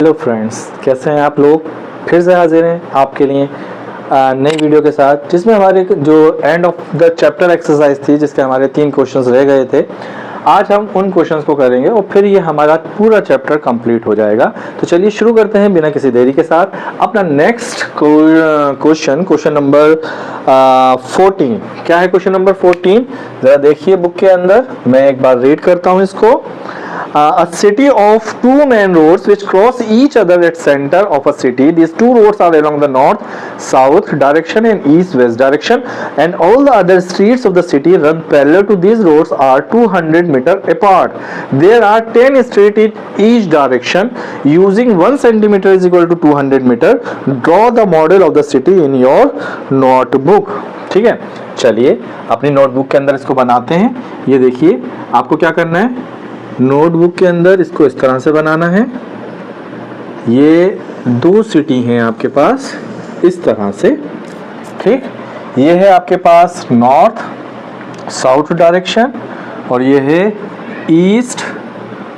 Hello friends, कैसे हैं आप लोग। फिर से हाजिर हैं आपके लिए नई वीडियो के साथ, जिसमें हमारे जो end of the chapter exercise थी, जिसके हमारे 3 क्वेश्चंस रह गए थे। आज हम उन क्वेश्चंस को करेंगे और फिर ये हमारा पूरा चैप्टर कंप्लीट हो जाएगा। तो चलिए शुरू करते हैं बिना किसी देरी के साथ अपना नेक्स्ट क्वेश्चन नंबर 14। क्या है क्वेश्चन नंबर 14? जरा देखिए बुक के अंदर, मैं एक बार रीड करता हूँ इसको। A city of 2 main roads which cross each other at center of a city. These 2 roads are along the north-south direction and east-west direction, and all the other streets of the city run parallel to these roads are 200 meters apart. There are 10 streets in each direction. Using 1 centimeter is equal to 200 meter. Draw the model of the city in your notebook. ठीक है, चलिए अपनी notebook के अंदर इसको बनाते हैं। ये देखिए, आपको क्या करना है, नोटबुक के अंदर इसको इस तरह से बनाना है। ये 2 सिटी हैं आपके पास इस तरह से, ठीक। ये है आपके पास नॉर्थ साउथ डायरेक्शन और ये है ईस्ट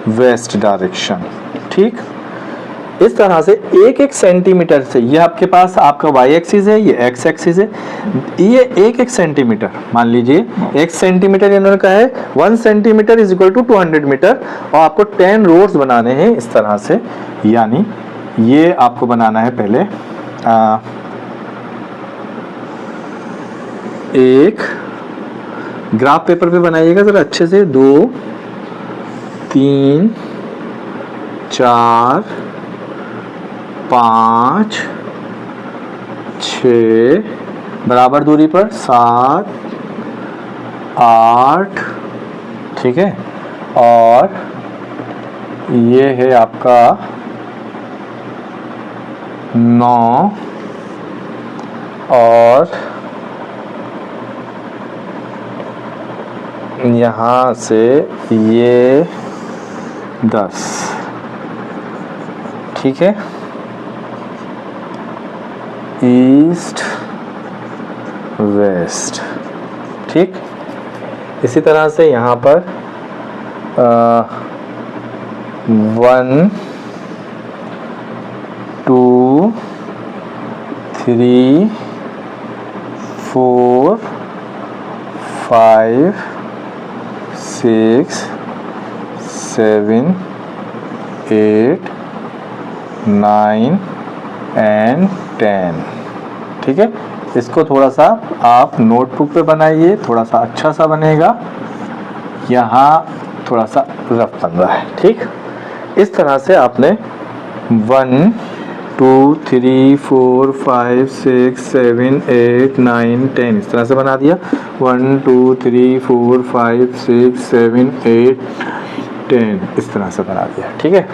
वेस्ट डायरेक्शन, ठीक। इस तरह से 1-1 सेंटीमीटर से, ये आपके पास आपका वाई एक्सिस है, ये एक्स एक्सिस है। ये 1-1 सेंटीमीटर, मान लीजिए 1 सेंटीमीटर इन्होंने कहा है, 1 centimetre is equal to 200 metre. और आपको 10 रोड्स बनाने हैं इस तरह से, यानी ये आपको बनाना है पहले एक ग्राफ पेपर पे बनाइएगा जरा अच्छे से। 2 3 4 5 6 बराबर दूरी पर 7 8, ठीक है। और ये है आपका 9 और यहाँ से ये 10, ठीक है। ईस्ट वेस्ट, ठीक। इसी तरह से यहाँ पर 1 2 3 4 5 6 7 8 9 एंड 10, ठीक है। इसको थोड़ा सा आप नोटबुक पे बनाइए, थोड़ा सा अच्छा सा बनेगा। यहाँ थोड़ा सा रफ बन रहा है, ठीक। इस तरह से आपने 1 2 3 4 5 6 7 8 9 10 इस तरह से बना दिया। 1 2 3 4 5 6 7 8 10 इस तरह से बना दिया, ठीक है।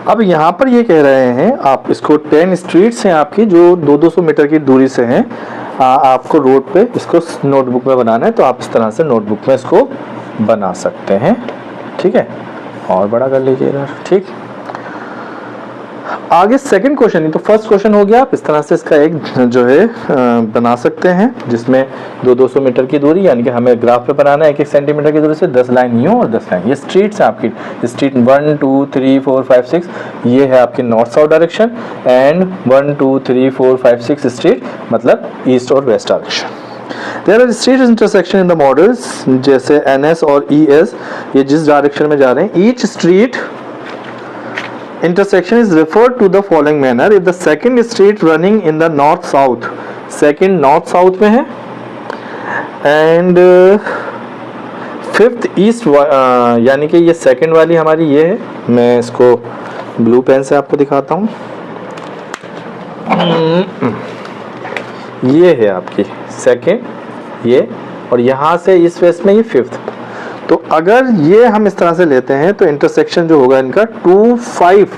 अब यहाँ पर ये कह रहे हैं आप इसको 10 स्ट्रीट्स हैं आपकी जो 200 मीटर की दूरी से हैं। आपको रोड पे इसको नोटबुक में बनाना है, तो आप इस तरह से नोटबुक में इसको बना सकते हैं, ठीक है। और बड़ा कर लीजिए इधर, ठीक। आगे सेकंड क्वेश्चन, ही तो फर्स्ट क्वेश्चन हो गया। आप इस तरह से इसका एक जो है बना सकते हैं, जिसमें 200 मीटर की दूरी, यानी कि हमें ग्राफ पे बनाना है 1-1 सेंटीमीटर की दूरी से 10 लाइन यूं और 10 लाइन। ये स्ट्रीट्स है आपकी, स्ट्रीट 1 2 3 4 5 6, ये है आपकी north south direction. And 1 2 3 4 5 6 street मतलब ईस्ट और west direction. There are street intersection in the models, जैसे NS और ES, ये जिस डायरेक्शन में जा रहे हैं। Each street intersection is referred to the following manner. If the second street running in the north south, second north south में है, and fifth east, यानी कि ये सेकंड वाली हमारी ये है। मैं इसको ब्लू पेन से आपको दिखाता हूँ। ये है आपकी सेकंड, ये, और यहाँ से ईस्ट वेस्ट में ये फिफ्थ। तो अगर ये हम इस तरह से लेते हैं तो इंटरसेक्शन जो होगा इनका 2 5,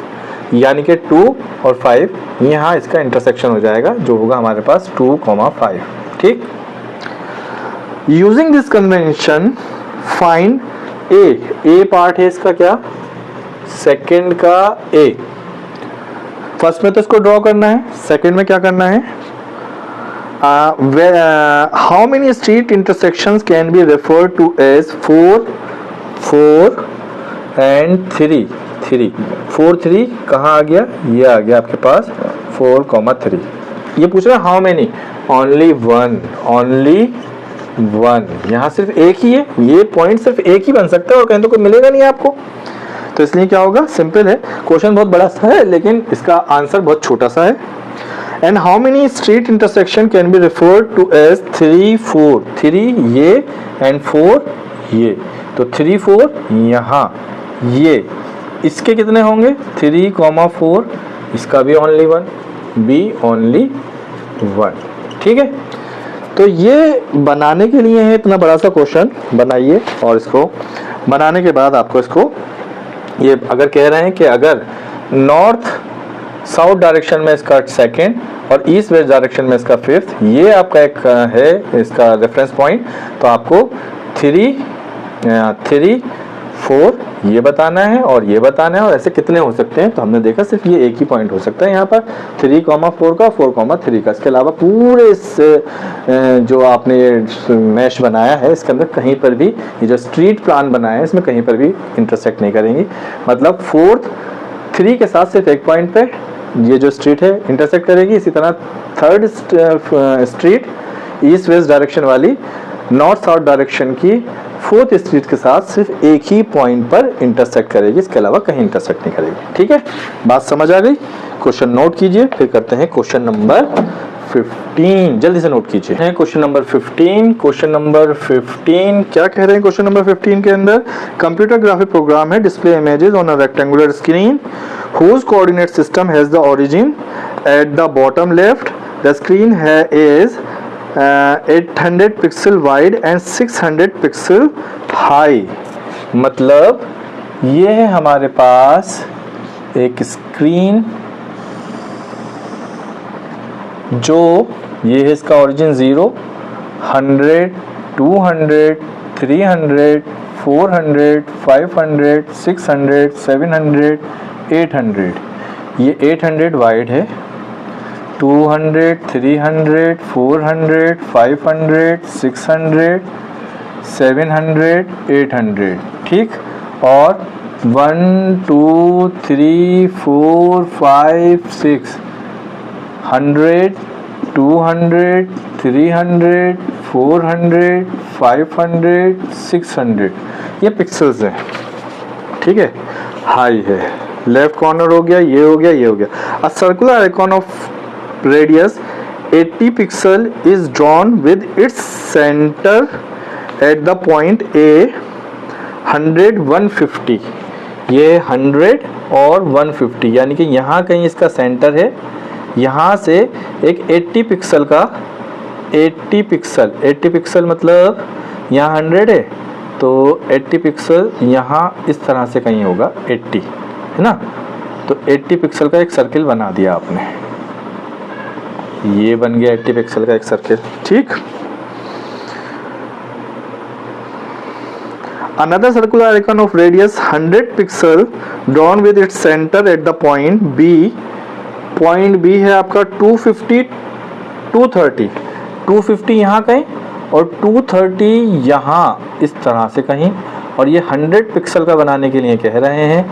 यानी कि 2 और 5, यहाँ इसका इंटरसेक्शन हो जाएगा जो होगा हमारे पास 2,5, ठीक। Using this convention find A part है इसका, क्या, सेकंड का ए। फर्स्ट में तो इसको ड्रॉ करना है, सेकंड में क्या करना है, how many street intersections can be referred to as 4 4 and 3? 3, 4 3 कहाँ आ गया, ये आ गया आपके पास 4, 3। ये पूछ रहा है हाउ मेनी, ओनली वन, यहाँ सिर्फ एक ही है, ये पॉइंट सिर्फ एक ही बन सकता है और कहीं तो कोई मिलेगा नहीं आपको, तो इसलिए क्या होगा, सिंपल है। क्वेश्चन बहुत बड़ा सा है लेकिन इसका आंसर बहुत छोटा सा है। And how many street intersection can be referred to as 3 4, 3 ये एंड 4 ये, तो 3 4 यहाँ, ये इसके कितने होंगे 3, 4, इसका भी ओनली 1, बी ओनली 1, ठीक है। तो ये बनाने के लिए है इतना बड़ा सा क्वेश्चन बनाइए, और इसको बनाने के बाद आपको इसको ये अगर कह रहे हैं कि अगर नॉर्थ साउथ डायरेक्शन में इसका सेकंड और ईस्ट वेस्ट डायरेक्शन में इसका फिफ्थ, ये आपका एक है इसका रेफरेंस पॉइंट, तो आपको 3 4 ये बताना है और ये बताना है, और ऐसे कितने हो सकते हैं, तो हमने देखा सिर्फ ये एक ही पॉइंट हो सकता है यहाँ पर 3, 4 का, 4, 3 का। इसके अलावा पूरे इस जो आपने मैश बनाया है इसके अंदर कहीं पर भी ये जो स्ट्रीट प्लान बनाया है इसमें कहीं पर भी इंटरसेक्ट नहीं करेंगी, मतलब 4th 3 के साथ सिर्फ एक पॉइंट पे ये जो स्ट्रीट है इंटरसेक्ट करेगी। इसी तरह third street east west direction वाली नॉर्थ साउथ डायरेक्शन की 4th स्ट्रीट के साथ सिर्फ एक ही पॉइंट पर इंटरसेक्ट करेगी, इसके अलावा कहीं इंटरसेक्ट नहीं करेगी, ठीक है। बात समझ आ गई, क्वेश्चन नोट कीजिए, फिर करते हैं क्वेश्चन नंबर 15, जल्दी से नोट कीजिए। क्वेश्चन नंबर 15, क्वेश्चन नंबर 15 क्या कह रहे हैं क्वेश्चन नंबर 15 के अंदर, कंप्यूटर ग्राफिक प्रोग्राम है, display images on a rectangular screen whose coordinate system has the origin at the bottom left, the screen is 800 pixel wide and 600 pixel high। मतलब ये है हमारे पास एक स्क्रीन जो ये है, इसका ओरिजिन 0, 100, 200, 300, 400, 500, 600, 700, 800, ये 800 वाइड है, 200, 300, 400, 500, 600, 700, 800, ठीक। और 1 2 3 4 5 6 100, 200, 300, 400, 500, 600 ये पिक्सल्स हैं, ठीक है। हाई है, लेफ्ट कॉर्नर हो गया, ये हो गया, ये हो गया। A circular icon of radius 80 pixel is drawn with its centre at the point ए 100, 150, ये 100 और 150, यानी कि यहाँ कहीं इसका सेंटर है, यहाँ से एक 80 पिक्सल का 80 पिक्सल मतलब यहाँ 100 है तो 80 पिक्सल यहाँ इस तरह से कहीं होगा 80, है ना। तो 80 पिक्सल का एक सर्किल बना दिया आपने, ये बन गया 80 पिक्सल का एक सर्किल, ठीक। Another circular icon of radius 100 pixel drawn with its center at the point B. Point B है आपका 250, 230, 250 यहाँ कहीं और 230 यहाँ इस तरह से कहीं, और ये 100 पिक्सल का बनाने के लिए कह रहे हैं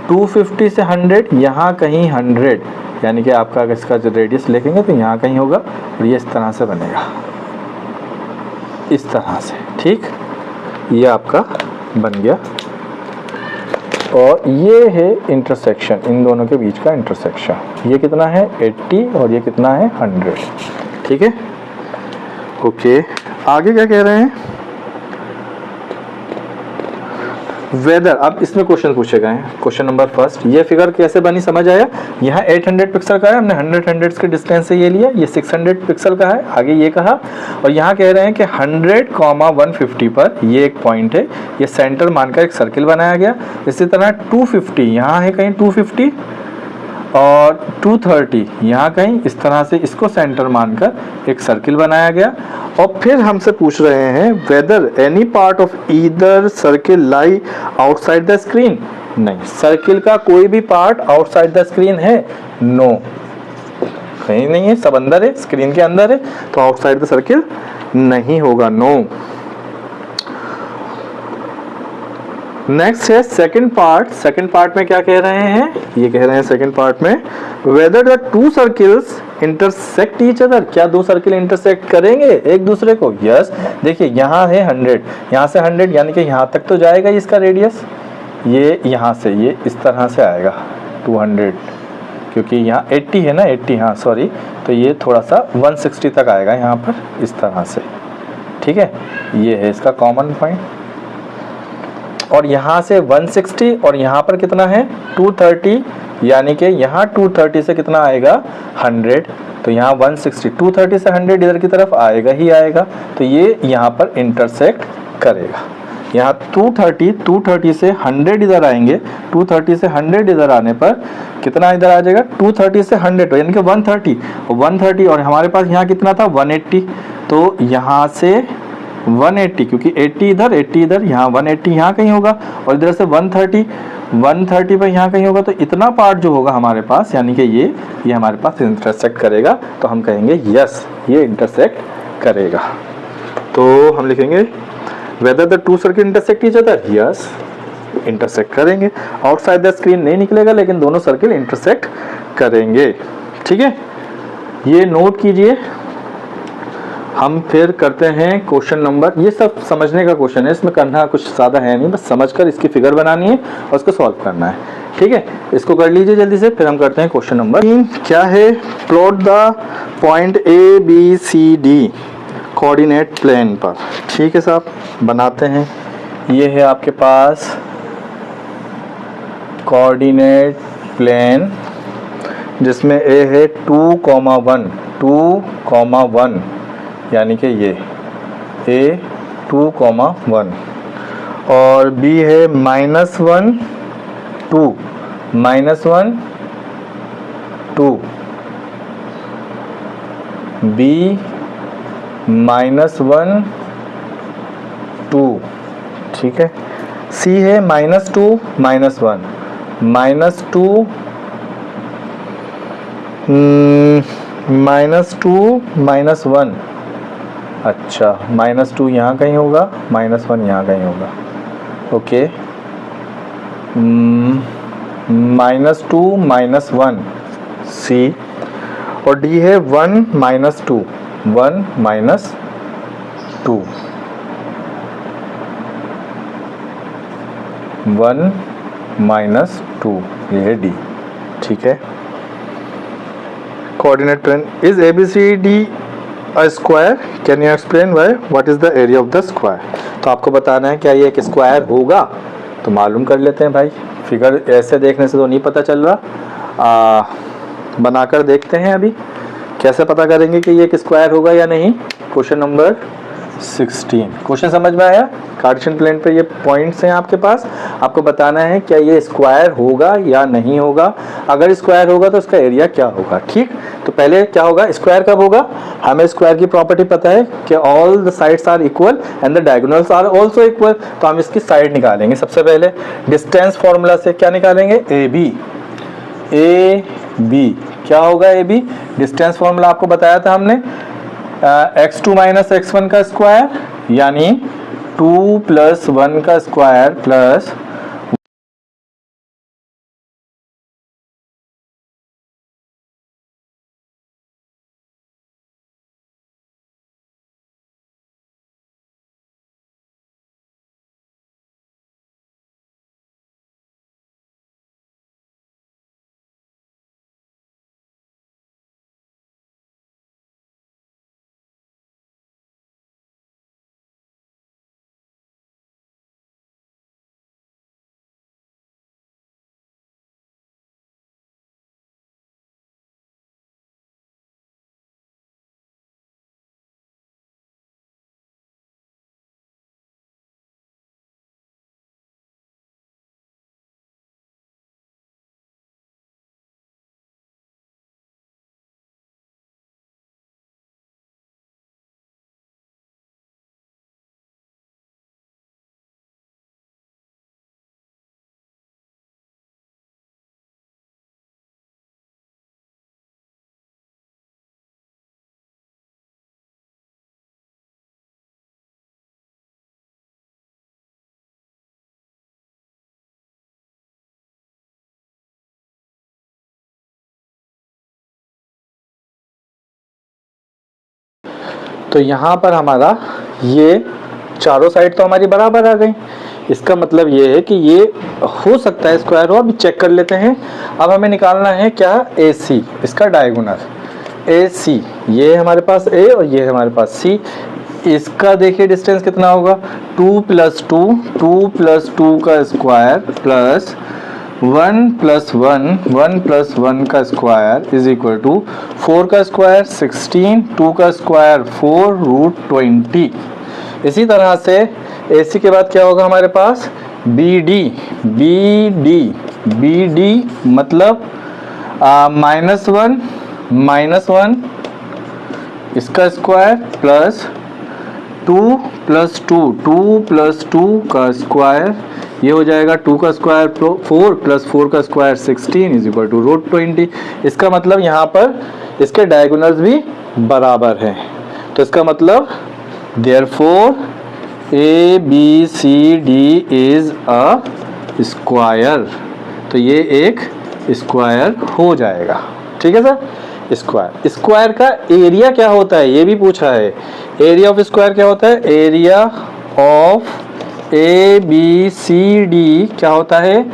250 से 100 यहाँ कहीं 100, यानी कि आपका इसका जो रेडियस लिखेंगे तो यहाँ कहीं होगा और ये इस तरह से बनेगा, इस तरह से, ठीक। ये आपका बन गया और ये है इंटरसेक्शन, इन दोनों के बीच का इंटरसेक्शन। ये कितना है 80 और ये कितना है 100, ठीक है। ओके, आगे क्या कह रहे हैं, वेदर। अब इसमें क्वेश्चन पूछे गए हैं। क्वेश्चन नंबर फर्स्ट, ये फिगर कैसे बनी समझ आया। यहाँ 800 पिक्सल का है, हमने 100 के डिस्टेंस से ये लिया, ये 600 पिक्सल का है, आगे ये कहा, और यहाँ कह रहे हैं कि 100, 150 पर ये एक पॉइंट है, ये सेंटर मानकर एक सर्किल बनाया गया। इसी तरह 250 यहाँ है कहीं 250 और 230 यहाँ कहीं, इस तरह से इसको सेंटर मानकर एक सर्किल बनाया गया। और फिर हमसे पूछ रहे हैं whether any part of either circle lie outside the screen. नहीं, सर्किल का कोई भी पार्ट आउटसाइड द स्क्रीन है, नो, कहीं नहीं है, सब अंदर है, स्क्रीन के अंदर है, तो आउटसाइड द सर्किल नहीं होगा, नो। नेक्स्ट है सेकंड पार्ट। सेकंड पार्ट में क्या कह रहे हैं, ये कह रहे हैं सेकंड पार्ट में whether the two circles intersect each other, क्या दो सर्किल इंटरसेक्ट करेंगे एक दूसरे को। यस, देखिए यहाँ है 100, यहाँ से 100 यानी कि यहाँ तक तो जाएगा इसका रेडियस, ये यहाँ से ये इस तरह से आएगा 200, क्योंकि यहाँ 80 है ना, 80, हाँ सॉरी, तो ये थोड़ा सा 160 तक आएगा यहाँ पर इस तरह से। ठीक है, ये है इसका कॉमन पॉइंट। और यहाँ से 160 और यहाँ पर कितना है 230, यानी कि यहाँ 230 से कितना आएगा 100, तो यहाँ 160, 230 से 100 इधर की तरफ आएगा ही आएगा, तो ये यहाँ पर इंटरसेक्ट करेगा। यहाँ 230 से 100 इधर आएंगे, 230 से 100 इधर आने पर कितना इधर आ जाएगा 230 से 100 यानी कि 130 और हमारे पास यहाँ कितना था 180, तो यहाँ से 180, क्योंकि 80 इधर यहाँ 180 यहाँ कहीं होगा, और इधर से 130 पर यहाँ कहीं होगा, तो इतना पार्ट जो होगा हमारे पास यानी कि ये हमारे पास इंटरसेक्ट करेगा, तो हम कहेंगे यस ये इंटरसेक्ट करेगा। तो हम लिखेंगे whether the two circle intersect each other, yes intersect करेंगे। आउटसाइड द स्क्रीन नहीं निकलेगा, लेकिन दोनों सर्किल इंटरसेक्ट करेंगे। ठीक है, ये नोट कीजिए। हम फिर करते हैं क्वेश्चन नंबर, ये सब समझने का क्वेश्चन है, इसमें करना कुछ ज़्यादा है नहीं, बस समझकर इसकी फिगर बनानी है और उसको सॉल्व करना है। ठीक है, इसको कर लीजिए जल्दी से, फिर हम करते हैं क्वेश्चन नंबर 3। क्या है, plot the point A B C D coordinate plane पर। ठीक है साहब, बनाते हैं। ये है आपके पास कोऑर्डिनेट प्लेन, जिसमें ए है 2,1 यानी कि ये A 2,1 और B है -1 2 B -1 2। ठीक है, C है -2 -1 -1। अच्छा, -2 यहाँ कहीं होगा, -1 यहाँ कहीं होगा। ओके, -2 -1 C, और D है 1 -2 1 -2 1 -2, ये है D। ठीक है, coordinate plane is ABCD a square, can you explain why, what is the area of the square. तो आपको बताना है क्या ये एक स्क्वायर होगा, तो मालूम कर लेते हैं भाई। फिगर ऐसे देखने से तो नहीं पता चल रहा, बनाकर देखते हैं अभी कैसे पता करेंगे कि ये एक स्क्वायर होगा या नहीं। क्वेश्चन नंबर 16, क्वेश्चन समझ में आया। कार्टेशियन प्लेन पे ये पॉइंट्स हैं आपके पास, आपको बताना है क्या ये स्क्वायर होगा या नहीं होगा। अगर स्क्वायर होगा तो इसका एरिया क्या होगा। ठीक, तो पहले क्या होगा, स्क्वायर कब होगा, हमें स्क्वायर की प्रॉपर्टी पता है कि all the sides are equal and the diagonals are also equal. तो हम इसकी साइड निकालेंगे। सबसे पहले डिस्टेंस फॉर्मूला से क्या निकालेंगे, ए बी क्या होगा, ए बी डिस्टेंस फॉर्मूला आपको बताया था हमने, x2 - x1 का स्क्वायर यानी 2 + 1 का स्क्वायर प्लस तो यहाँ पर हमारा ये चारों साइड तो हमारी बराबर आ गई। इसका मतलब ये है कि ये हो सकता है स्क्वायर हो। अभी चेक कर लेते हैं। अब हमें निकालना है क्या, AC, इसका डायगोनल AC। ये हमारे पास A और ये हमारे पास C। इसका देखिए डिस्टेंस कितना होगा, 2 + 2, 2 + 2 का स्क्वायर प्लस 1 + 1, 1 + 1 का स्क्वायर इज इक्वल टू 4 का स्क्वायर 16, 2 का स्क्वायर 4 √20। इसी तरह से AC के बाद क्या होगा हमारे पास, BD मतलब -1 इसका स्क्वायर प्लस 2 + 2, 2 + 2 का स्क्वायर, ये हो जाएगा 2 का स्क्वायर 4 + 4 का स्क्वायर 16 इज इक्वल टू √20। इसका मतलब यहाँ पर इसके डायगोनल्स भी बराबर हैं। तो इसका मतलब therefore ABCD is a square. तो ये एक स्क्वायर हो जाएगा। ठीक है सर। स्क्वायर का एरिया क्या होता है ये भी पूछा है। एरिया ऑफ स्क्वायर क्या होता है, एरिया ऑफ ABCD क्या होता है,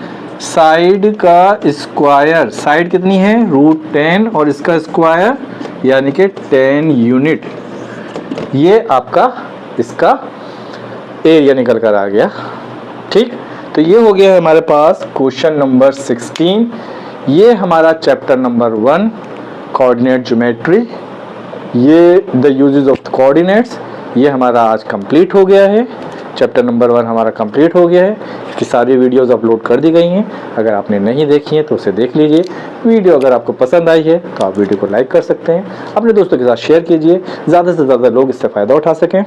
साइड का स्क्वायर। साइड कितनी है, √10 और इसका स्क्वायर यानी कि 10 यूनिट। ये आपका इसका एरिया निकल कर आ गया। ठीक, तो ये हो गया है हमारे पास क्वेश्चन नंबर 16। ये हमारा चैप्टर नंबर 1 कोऑर्डिनेट ज्योमेट्री, ये द यूजेस ऑफ कोऑर्डिनेट्स, ये हमारा आज कंप्लीट हो गया है। चैप्टर नंबर 1 हमारा कंप्लीट हो गया है। इसकी सारी वीडियोस अपलोड कर दी गई हैं। अगर आपने नहीं देखी हैं तो उसे देख लीजिए। वीडियो अगर आपको पसंद आई है तो आप वीडियो को लाइक कर सकते हैं, अपने दोस्तों के साथ शेयर कीजिए, ज़्यादा से ज़्यादा लोग इससे फ़ायदा उठा सकें।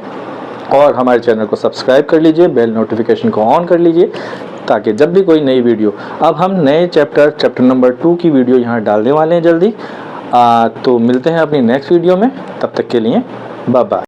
और हमारे चैनल को सब्सक्राइब कर लीजिए, बेल नोटिफिकेशन को ऑन कर लीजिए, ताकि जब भी कोई नई वीडियो, अब हम नए चैप्टर नंबर 2 की वीडियो यहाँ डालने वाले हैं जल्दी। तो मिलते हैं अपनी नेक्स्ट वीडियो में, तब तक के लिए बाय बाय।